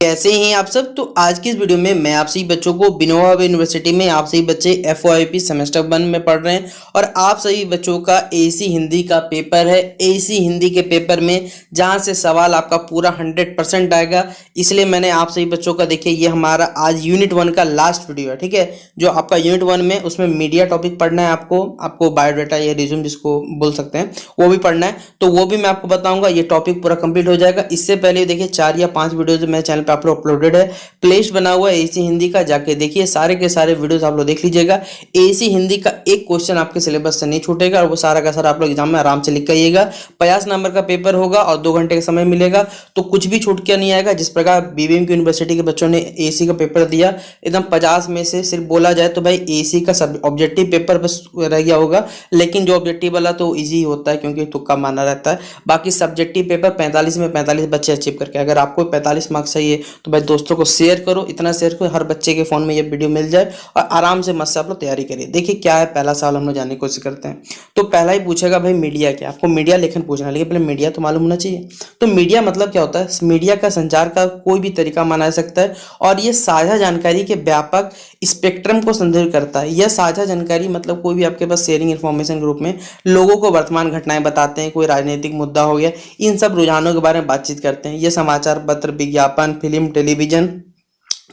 कैसे हैं आप सब। तो आज की इस वीडियो में मैं आप सभी बच्चों को विनोबा यूनिवर्सिटी में आप सभी बच्चे FOIP सेमेस्टर 1 में पढ़ रहे हैं और आप सभी बच्चों का AC हिंदी का पेपर है। AC हिंदी के पेपर में जहां से सवाल आपका पूरा 100% आएगा, इसलिए मैंने आप सभी बच्चों का देखिए ये हमारा आज यूनिट 1 का लास्ट वीडियो है। ठीक है, जो आपका यूनिट 1 में उसमें मीडिया टॉपिक पढ़ना है, आपको बायोडाटा या रिज्यूम जिसको बोल सकते हैं वो भी पढ़ना है, तो वो भी मैं आपको बताऊंगा। ये टॉपिक पूरा कंप्लीट हो जाएगा। इससे पहले देखिए 4 या 5 वीडियोज मेरे चैनल पे आप लोग अपलोडेड है, प्लेलिस्ट बना हुआ है AC हिंदी का, जाके देखिए सारे के सारे वीडियोस आप लोग देख लीजिएगा। AC हिंदी का एक क्वेश्चन आपके सिलेबस से नहीं छूटेगा और वो सारा का सारा आप लोग एग्जाम में आराम से लिख के आइएगा। 50 नंबर का पेपर होगा और 2 घंटे का समय मिलेगा, तो कुछ भी छूट के नहीं आएगा। जिस प्रकार BBM की यूनिवर्सिटी के बच्चों ने AC का पेपर दिया, एकदम 50 में से सिर्फ बोला जाए तो भाई AC का सब ऑब्जेक्टिव पेपर बस रह गया होगा, लेकिन जो ऑब्जेक्टिव वाला तो ईजी होता है क्योंकि तुक्का माना रहता है। बाकी सब्जेक्टिव पेपर 45 में 45 बच्चे अचीव करके, अगर आपको 45 मार्क्स चाहिए तो भाई दोस्तों को शेयर करो, इतना शेयर करो हर बच्चे के फोन में ये वीडियो मिल जाए और आराम से मत से आप लोग तैयारी करिए। देखिए क्या है, पहला सवाल हम लोग जानने की कोशिश करते हैं। तो पहला ही पूछेगा भाई मीडिया क्या, आपको मीडिया लेखन पूछना है, लेकिन पहले मीडिया तो मालूम होना चाहिए। तो मीडिया मतलब क्या होता है? मीडिया का संचार का कोई भी तरीका माना जा सकता है और ये साझा जानकारी के व्यापक स्पेक्ट्रम को संदर्भित करता है। यह साझा जानकारी मतलब कोई भी आपके पास शेयरिंग इन्फॉर्मेशन के रूप में लोगों को वर्तमान घटनाएं बताते हैं, कोई राजनीतिक मुद्दा हो गया, इन सब रुझानों के बारे में बातचीत करते हैं। ये समाचार पत्र, विज्ञापन, फिल्म, टेलीविजन,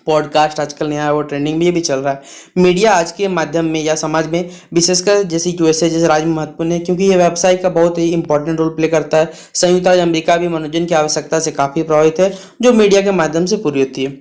पॉडकास्ट, आजकल नया वो ट्रेंडिंग में ये भी चल रहा है। मीडिया आज के माध्यम में या समाज में विशेषकर जैसे USA जैसे राज्य में महत्वपूर्ण है, क्योंकि ये व्यवसाय का बहुत ही इंपॉर्टेंट रोल प्ले करता है। संयुक्त राज्य अमेरिका भी मनोरंजन की आवश्यकता से काफी प्रभावित है, जो मीडिया के माध्यम से पूरी होती है।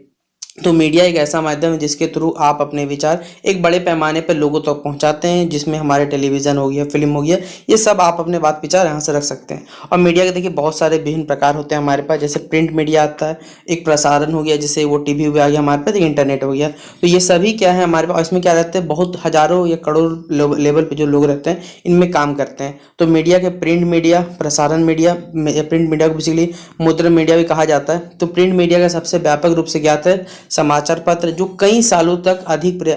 तो मीडिया एक ऐसा माध्यम है जिसके थ्रू आप अपने विचार एक बड़े पैमाने पर लोगों तक पहुंचाते हैं, जिसमें हमारे टेलीविजन हो गया, फिल्म हो गया, ये सब आप अपने बात विचार यहाँ से रख सकते हैं। और मीडिया के देखिए बहुत सारे विभिन्न प्रकार होते हैं हमारे पास, जैसे प्रिंट मीडिया आता है, एक प्रसारण हो गया, जैसे वो TV भी आ गया हमारे पास, एक इंटरनेट हो गया। तो ये सभी क्या है हमारे पास, इसमें क्या रहते हैं, बहुत हजारों या करोड़ लेवल पे जो लोग रहते हैं इनमें काम करते हैं। तो मीडिया के प्रिंट मीडिया, प्रसारण मीडिया, प्रिंट मीडिया को बेसिकली मुद्रण मीडिया भी कहा जाता है। तो प्रिंट मीडिया का सबसे व्यापक रूप से ज्ञात है समाचार पत्र, जो कई सालों तक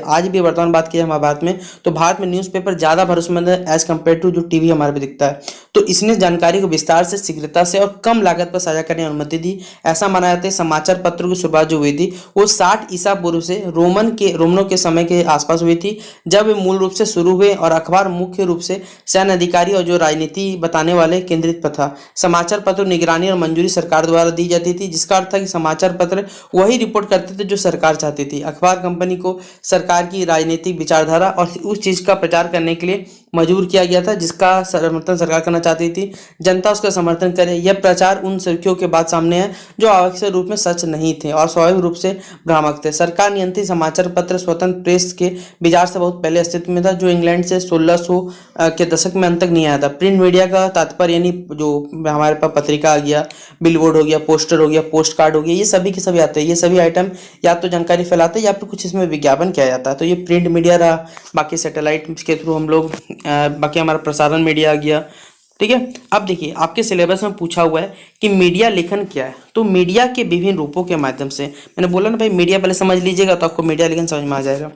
आज भी वर्तमान बात की हमारे भारत में, तो भारत में न्यूज़पेपर ज्यादा भरोसेमंद है एज कम्पेयर टू जो TV हमारे पे दिखता है। तो इसने जानकारी को विस्तार से, शीघ्रता से और कम लागत पर साझा करने की अनुमति दी। ऐसा माना जाता है समाचार पत्रों की शुरुआत जो हुई थी वो 60 ईसा पूर्व से रोमनों के समय के आसपास हुई थी, जब वे मूल रूप से शुरू हुए, और अखबार मुख्य रूप से सैन्य अधिकारी और जो राजनीति बताने वाले केंद्रित पर था। समाचार पत्र निगरानी और मंजूरी सरकार द्वारा दी जाती थी, जिसका अर्थ था कि समाचार पत्र वही रिपोर्ट करते थे जो सरकार चाहती थी। अखबार कंपनी को सरकार की राजनीतिक विचारधारा और उस चीज का प्रचार करने के लिए मजबूर किया गया था जिसका समर्थन सरकार करना चाहती थी। जनता उसका समर्थन करे। यह प्रचार उन सुर्खियों के बाद सामने है जो आवश्यक रूप में सच नहीं थे और स्वाभाविक रूप से भ्रामक थे। सरकार नियंत्रित समाचार पत्र स्वतंत्र प्रेस के विचार से बहुत पहले अस्तित्व में था, जो इंग्लैंड से 1600 के दशक में अंत तक नहीं आया था। प्रिंट मीडिया का तात्पर्य यानी जो हमारे पास पत्रिका आ गया, बिलबोर्ड हो गया, पोस्टर हो गया, पोस्ट कार्ड हो गया, ये सभी के सभी आते हैं। ये सभी आइटम या तो जानकारी फैलाते हैं या फिर कुछ इसमें विज्ञापन किया जाता है। तो ये प्रिंट मीडिया रहा। बाकी सैटेलाइट के थ्रू हम लोग बाकी हमारा प्रसारण मीडिया आ गया। ठीक है, अब देखिए आपके सिलेबस में पूछा हुआ है कि मीडिया लेखन क्या है। तो मीडिया के विभिन्न रूपों के माध्यम से, मैंने बोला ना भाई मीडिया पहले समझ लीजिएगा तो आपको मीडिया लेखन समझ में आ जाएगा।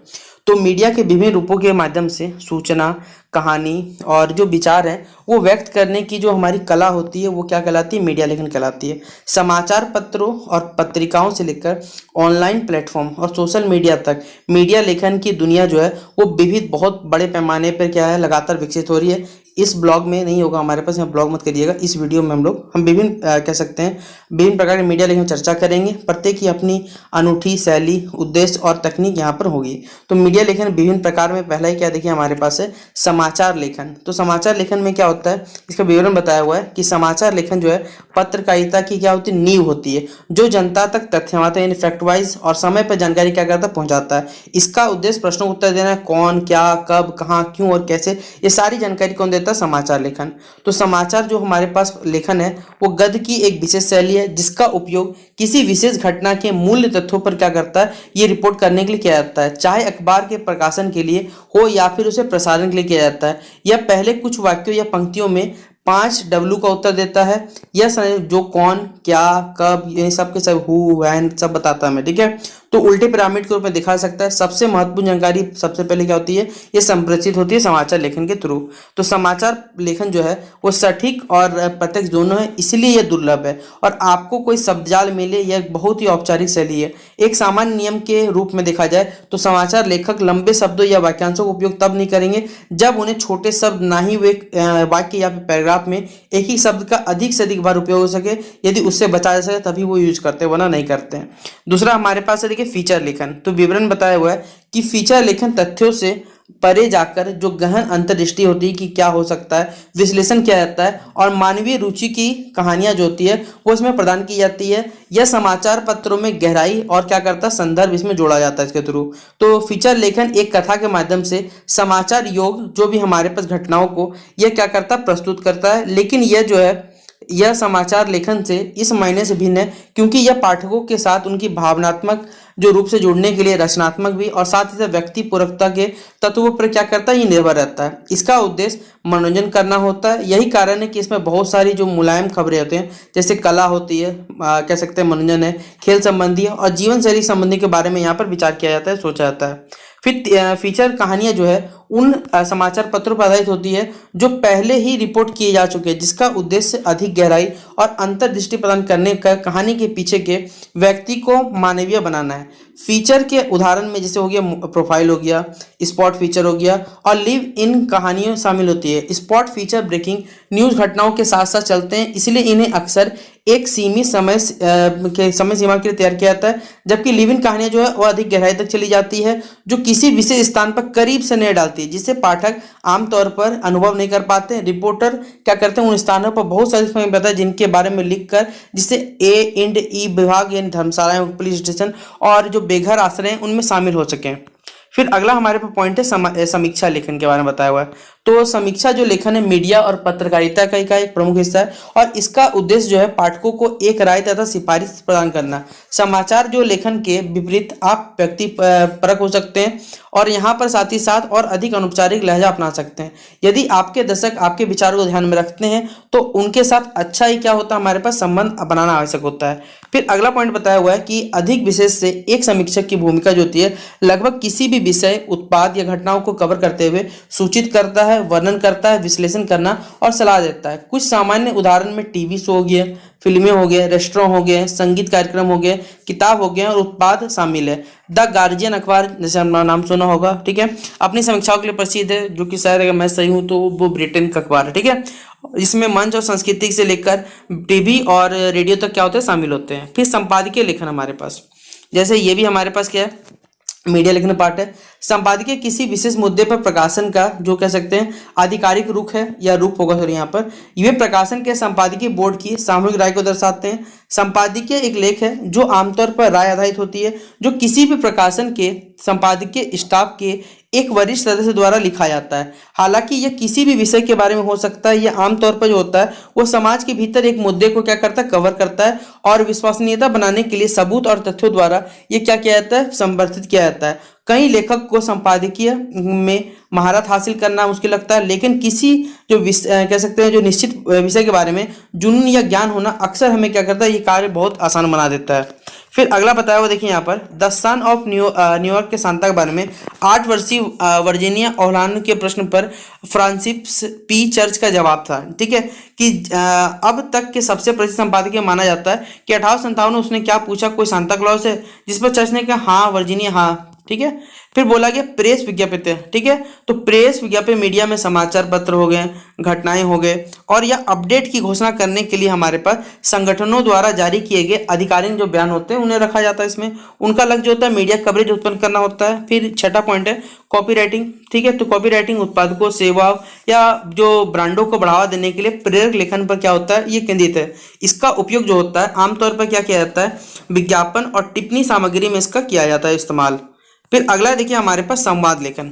तो मीडिया के विभिन्न रूपों के माध्यम से सूचना, कहानी और जो विचार है वो व्यक्त करने की जो हमारी कला होती है वो क्या कहलाती है? मीडिया लेखन कहलाती है। समाचार पत्रों और पत्रिकाओं से लेकर ऑनलाइन प्लेटफॉर्म और सोशल मीडिया तक मीडिया लेखन की दुनिया जो है वो विविध, बहुत बड़े पैमाने पर क्या है, लगातार विकसित हो रही है। इस ब्लॉग में नहीं होगा हमारे पास, यहाँ ब्लॉग मत करिएगा। इस वीडियो में हम विभिन्न कह सकते हैं विभिन्न प्रकार के मीडिया लेखन चर्चा करेंगे। प्रत्येक की अपनी अनूठी शैली, उद्देश्य और तकनीक यहाँ पर होगी। तो मीडिया लेखन विभिन्न प्रकार में, पहला ही क्या देखिए हमारे पास है समाचार लेखन। तो समाचार लेखन में क्या होता है, इसका विवरण बताया हुआ है कि समाचार लेखन जो है पत्रकारिता की क्या होती है, नींव होती है, जो जनता तक तथ्य यानी फैक्ट वाइज और समय पर जानकारी क्या करता है, पहुंचाता है। इसका उद्देश्य प्रश्नों का उत्तर देना है, कौन, क्या, कब, कहाँ, क्यों और कैसे, ये सारी जानकारी कौन देता है? समाचार लेखन। तो समाचार जो हमारे पास लेखन है वो गद्य की एक विशेष शैली है, जिसका उपयोग किसी विशेष घटना के मूल्य तथ्यों पर क्या करता है, ये रिपोर्ट करने के लिए किया जाता है, चाहे अखबार के प्रकाशन के लिए हो या फिर उसे प्रसारण के लिए किया जाता है। यह पहले कुछ वाक्यों या पंक्तियों में 5 W का उत्तर देता है। यह जो कौन, क्या, कब, ये सब के सब, हु, व्हेन सब बताता है हमें, ठीक है। तो उल्टे पिरामिड के रूप में दिखा सकता है। सबसे महत्वपूर्ण जानकारी सबसे पहले क्या होती है, ये संप्रेषित होती है समाचार लेखन के थ्रू। तो समाचार लेखन जो है वो सटीक और प्रत्यक्ष दोनों है, इसलिए यह दुर्लभ है। और आपको कोई शब्दजाल मिले, यह बहुत ही औपचारिक शैली है। एक सामान्य नियम के रूप में देखा जाए तो समाचार लेखक लंबे शब्दों या वाक्यांशों का उपयोग तब नहीं करेंगे जब उन्हें छोटे शब्द, ना ही वे वाक्य या पैराग्राफ में एक ही शब्द का अधिक से अधिक बार उपयोग हो सके। यदि उससे बचा जा सके तभी वो यूज करते हैं, वरना नहीं करते हैं। दूसरा हमारे पास है, देखिए, फीचर लेखन। तो विवरण बताया हुआ है कि फीचर लेखन तथ्यों से परे जाकर जो गहन अंतर्दृष्टि होती है कि क्या हो सकता है, विश्लेषण किया जाता है और मानवीय रुचि की कहानियां जो होती है वो इसमें प्रदान की जाती है। यह समाचार पत्रों में गहराई और क्या करता है, संदर्भ इसमें जोड़ा जाता है इसके थ्रू। तो फीचर लेखन एक कथा के माध्यम से समाचार योग जो भी हमारे पास घटनाओं को यह क्या करता है, प्रस्तुत करता है। लेकिन यह जो है, यह समाचार लेखन से इस मायने से भिन्न है क्योंकि यह पाठकों के साथ उनकी भावनात्मक जो रूप से जुड़ने के लिए रचनात्मक भी और साथ ही साथ व्यक्ति पूरकता के तत्वों पर क्या करता है, ये निर्भर रहता है। इसका उद्देश्य मनोरंजन करना होता है। यही कारण है कि इसमें बहुत सारी जो मुलायम खबरें होती हैं, जैसे कला होती है, कह सकते हैं मनोरंजन है, खेल संबंधी और जीवन शैली संबंधी के बारे में यहाँ पर विचार किया जाता है, सोचा जाता है। फिर फीचर कहानियां जो है उन समाचार पत्रों पर आधारित होती है जो पहले ही रिपोर्ट किए जा चुके हैं, जिसका उद्देश्य अधिक गहराई और अंतर्दृष्टि प्रदान करने का कहानी के पीछे के व्यक्ति को मानवीय बनाना है। फीचर के उदाहरण में जैसे हो गया प्रोफाइल हो गया, स्पॉट फीचर हो गया और लिव इन कहानियों शामिल होती है। स्पॉट फीचर ब्रेकिंग न्यूज घटनाओं के साथ साथ चलते हैं, इसलिए इन्हें अक्सर एक सीमित समय सीमा के लिए तैयार किया जाता है, जबकि लिव इन कहानियां जो है वो अधिक गहराई तक चली जाती है, जो किसी विशेष स्थान पर करीब से नहीं डालती है, जिससे पाठक आमतौर पर अनुभव नहीं कर पाते। रिपोर्टर क्या करते हैं, उन स्थानों पर बहुत सारी समय बताए जिनके बारे में लिखकर, जिससे A&E विभाग यानी धर्मशालाएं, पुलिस स्टेशन और जो बेघर आश्रय हैं उनमें शामिल हो सकें। फिर अगला हमारे पास पॉइंट है समीक्षा लेखन के बारे में बताया हुआ है। तो समीक्षा जो लेखन है मीडिया और पत्रकारिता का एक प्रमुख हिस्सा है और इसका उद्देश्य जो है पाठकों को एक राय तथा सिफारिश प्रदान करना। समाचार जो लेखन के विपरीत आप व्यक्ति परक हो सकते हैं और यहाँ पर साथ ही साथ और अधिक अनौपचारिक लहजा अपना सकते हैं। यदि आपके दर्शक आपके विचारों को ध्यान में रखते हैं तो उनके साथ अच्छा ही क्या होता है, हमारे पास संबंध बनाना आवश्यक होता है। फिर अगला पॉइंट बताया हुआ है कि अधिक विशेष से एक समीक्षक की भूमिका जो होती है लगभग किसी भी विषय, उत्पाद या घटनाओं को कवर करते हुए सूचित करता है, वर्णन करता है, विश्लेषण करना और सलाह देता है। कुछ सामान्य उदाहरण में टीवी शो हो गए, फिल्में हो गए, रेस्टोरेंट हो गए, संगीत कार्यक्रम हो गए, किताब हो गए और उत्पाद शामिल है। द गार्जियन अखबार जैसे आपने नाम सुना होगा, ठीक है, अपनी समीक्षाओं के लिए प्रसिद्ध है, जो कि शायद अगर मैं सही हूं तो वो ब्रिटेन का अखबार है, ठीक है। इसमें मंच और संस्कृति से लेकर टीवी और रेडियो तक क्या होते हैं, शामिल होते हैं। फिर संपादकीय लेखन हमारे पास, जैसे ये भी हमारे पास क्या है, मीडिया लेखन पार्ट है। संपादकीय किसी विशेष मुद्दे पर प्रकाशन का जो कह सकते हैं आधिकारिक रुख है या रूप होगा, सॉरी यहाँ पर ये प्रकाशन के संपादकीय बोर्ड की सामूहिक राय को दर्शाते हैं। संपादकीय एक लेख है जो आमतौर पर राय आधारित होती है, जो किसी भी प्रकाशन के संपादकीय स्टाफ के एक वरिष्ठ सदस्य द्वारा लिखा जाता है। हालांकि यह किसी भी विषय के बारे में हो सकता है। यह आमतौर पर जो होता है वो समाज के भीतर एक मुद्दे को क्या करता है, कवर करता है और विश्वसनीयता बनाने के लिए सबूत और तथ्यों द्वारा ये क्या किया जाता है, समर्थित किया जाता है। कई लेखक को संपादकीय में महारत हासिल करना मुश्किल लगता है, लेकिन किसी जो कह सकते हैं जो निश्चित विषय के बारे में जुनून या ज्ञान होना अक्सर हमें क्या करता है, ये कार्य बहुत आसान बना देता है। फिर अगला बताया हुआ देखिए यहाँ पर द सन ऑफ न्यूयॉर्क के सांता के बारे में 8 वर्षीय वर्जीनिया ओलानो के प्रश्न पर फ्रांसिस पी चर्च का जवाब था, ठीक है, कि अब तक के सबसे प्रसिद्ध संपादकीय माना जाता है कि 1857 में उसने क्या पूछा, कोई सांता क्लॉज है, जिस पर चर्च ने कहा हाँ वर्जीनिया हाँ, ठीक है। फिर बोला गया प्रेस विज्ञापित है, ठीक है, तो प्रेस विज्ञापन मीडिया में समाचार पत्र हो गए, घटनाएं हो गए और या अपडेट की घोषणा करने के लिए हमारे पास संगठनों द्वारा जारी किए गए आधिकारिक जो बयान होते हैं उन्हें रखा जाता है। इसमें उनका लक्ष्य जो होता है मीडिया कवरेज उत्पन्न करना होता है। फिर छठा पॉइंट है कॉपी राइटिंग, ठीक है, तो कॉपी राइटिंग उत्पादकों, सेवाओं या जो ब्रांडों को बढ़ावा देने के लिए प्रेरक लेखन पर क्या होता है, ये केंद्रित है। इसका उपयोग जो होता है आमतौर पर क्या किया जाता है, विज्ञापन और टिप्पणी सामग्री में इसका किया जाता है इस्तेमाल। फिर अगला देखिए हमारे पास संवाद लेखन।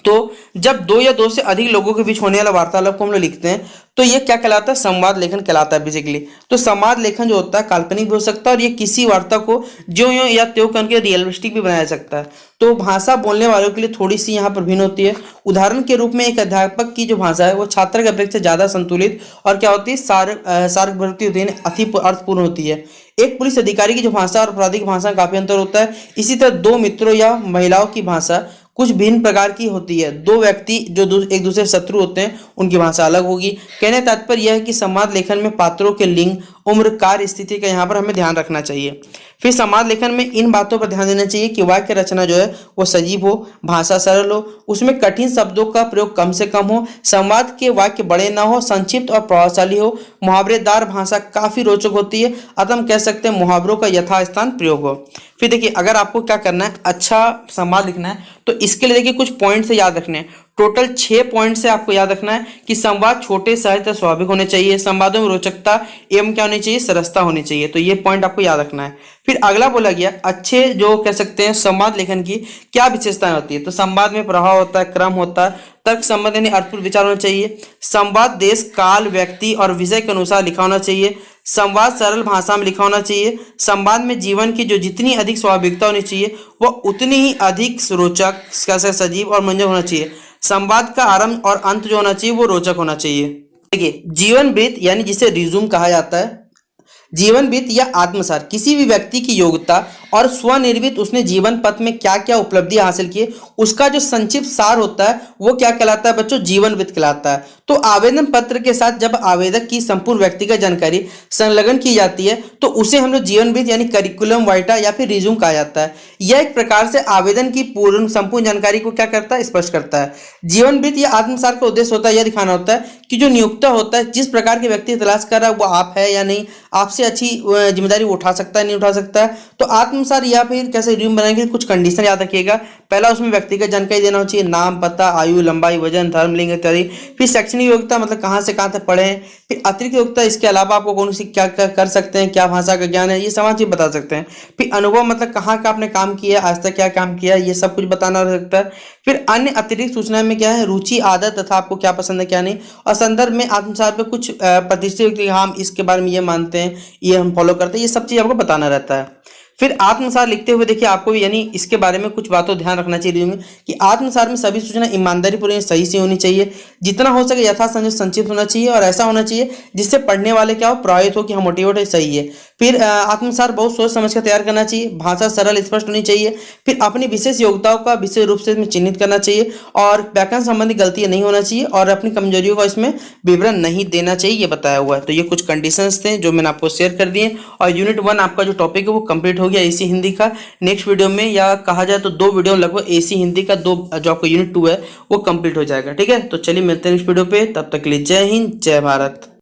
तो जब दो या दो से अधिक लोगों के बीच होने वाला वार्तालाप को हम लोग लिखते हैं तो ये क्या कहलाता है, संवाद लेखन कहलाता है बेसिकली। तो संवाद लेखन जो होता है काल्पनिक भी हो सकता है और ये किसी वार्ता को ज्यों यों या त्यों करके रियलिस्टिक भी बनाया जा सकता है। तो भाषा बोलने वालों के लिए थोड़ी सी यहाँ पर भिन्न होती है। उदाहरण के रूप में एक अध्यापक की जो भाषा है वो छात्र के अपेक्षा ज्यादा संतुलित और क्या होती है, सार्वभौमिक होती है, अति अर्थपूर्ण होती है। एक पुलिस अधिकारी की जो भाषा और आपराधिक भाषा में काफी अंतर होता है। इसी तरह दो मित्रों या महिलाओं की भाषा कुछ भिन्न प्रकार की होती है। दो व्यक्ति जो एक दूसरे शत्रु होते हैं उनकी भाषा अलग होगी। कहने का तात्पर्य यह है कि संवाद लेखन में पात्रों के लिंग, उम्र, कार्य स्थिति का यहाँ पर हमें ध्यान रखना चाहिए। फिर संवाद लेखन में इन बातों पर ध्यान देना चाहिए कि वाक्य रचना जो है वो सजीव हो, भाषा सरल हो, उसमें कठिन शब्दों का प्रयोग कम से कम हो, संवाद के वाक्य बड़े ना हो, संक्षिप्त और प्रभावशाली हो, मुहावरेदार भाषा काफी रोचक होती है, अतः हम कह सकते हैं मुहावरों का यथास्थान प्रयोग हो। फिर देखिए अगर आपको क्या करना है, अच्छा संवाद लिखना है तो इसके लिए देखिए कुछ पॉइंट से याद रखने हैं। टोटल 6 पॉइंट से आपको याद रखना है कि संवाद छोटे, सहज तथा स्वाभाविक होने चाहिए, संवादों में रोचकता एवं क्या होनी चाहिए, सरसता होनी चाहिए। तो ये पॉइंट आपको याद रखना है। फिर अगला बोला गया अच्छे जो कह सकते हैं संवाद लेखन की क्या विशेषताएं होती है। तो संवाद में प्रभाव होता है, क्रम होता है, तर्क संबंध यानी अर्थपूर्ण विचार होना चाहिए, संवाद देश, काल, व्यक्ति और विषय के अनुसार लिखा होना चाहिए, संवाद सरल भाषा में लिखा होना चाहिए, संवाद में जीवन की जो जितनी अधिक स्वाभाविकता होनी चाहिए वह उतनी ही अधिक रोचक, सजीव और मंजर होना चाहिए, संवाद का आरंभ और अंत जो होना चाहिए वो रोचक होना चाहिए। देखिए जीवन वृत्त यानी जिसे रिज्यूम कहा जाता है, जीवन वृत्त या आत्मसार किसी भी व्यक्ति की योग्यता और स्वनिर्मित उसने जीवन पथ में क्या क्या उपलब्धि हासिल की उसका जो संक्षिप्त सार होता है वो क्या कहलाता है बच्चों, जीवन वृत्त कहलाता है। तो आवेदन पत्र के साथ जब आवेदक की संपूर्ण व्यक्तिगत जानकारी संलग्न की जाती है तो उसे हम लोग जीवन वृत्त यानी करिकुलम वाइटा या फिर रिज्यूम कहा जाता है। यह एक प्रकार से आवेदन की पूर्ण संपूर्ण जानकारी को क्या करता है, स्पष्ट करता है। जीवन वृत्त या आत्मसार का उद्देश्य होता है यह दिखाना होता है कि जो नियुक्ता होता है जिस प्रकार के व्यक्ति तलाश कर रहा है वो आप है या नहीं, आपसे अच्छी जिम्मेदारी वो उठा सकता है नहीं उठा सकता है। तो आत्मसार या फिर कैसे रिज्यूम बनाएंगे, कुछ कंडीशन याद रखिएगा। पहला उसमें व्यक्तिगत जानकारी देना चाहिए, नाम, पता, आयु, लंबाई, वजन, धर्म, लिंग इत्यादि। फिर शैक्षणिक योग्यता मतलब कहाँ से कहाँ तक पढ़े हैं। फिर अतिरिक्त योग्यता इसके अलावा आपको कौन सी क्या कर सकते हैं, क्या भाषा का ज्ञान है, ये समाज चीज बता सकते हैं। फिर अनुभव मतलब कहाँ का आपने काम किया, आज तक क्या काम किया, ये सब कुछ बताना रह सकता है। फिर अन्य अतिरिक्त सूचना में क्या है, रुचि, आदत तथा आपको क्या पसंद है क्या नहीं। और संदर्भ में आत्मसार पे कुछ प्रतिष्ठित हम इसके बारे में ये मानते हैं, ये हम फॉलो करते हैं, ये सब चीज आपको बताना रहता है। फिर आत्मसार लिखते हुए देखिए आपको यानी इसके बारे में कुछ बातों ध्यान रखना चाहिए कि आत्मसार में सभी सूचना ईमानदारी पूर्वक सही से होनी चाहिए, जितना हो सके यथासंभव संक्षिप्त होना चाहिए और ऐसा होना चाहिए जिससे पढ़ने वाले क्या हो, प्रभावित हो कि हम मोटिवेट है, सही है। फिर आत्मसार बहुत सोच समझ कर तैयार करना चाहिए, भाषा सरल स्पष्ट होनी चाहिए। फिर अपनी विशेष योग्यताओं का विशेष रूप से इसमें चिन्हित करना चाहिए और व्याकरण संबंधी गलतियां नहीं होना चाहिए और अपनी कमजोरियों का इसमें विवरण नहीं देना चाहिए, ये बताया हुआ है। तो ये कुछ कंडीशंस थे जो मैंने आपको शेयर कर दिए और यूनिट 1 आपका जो टॉपिक है वो कंप्लीट हो गया एसी हिंदी का। नेक्स्ट वीडियो में या कहा जाए तो 2 वीडियो लगभग एसी हिंदी का 2 जो आपका यूनिट 2 है वो कंप्लीट हो जाएगा। ठीक है, तो चलिए मिलते हैं नेक्स्ट वीडियो पे, तब तक के लिए जय हिंद, जय भारत।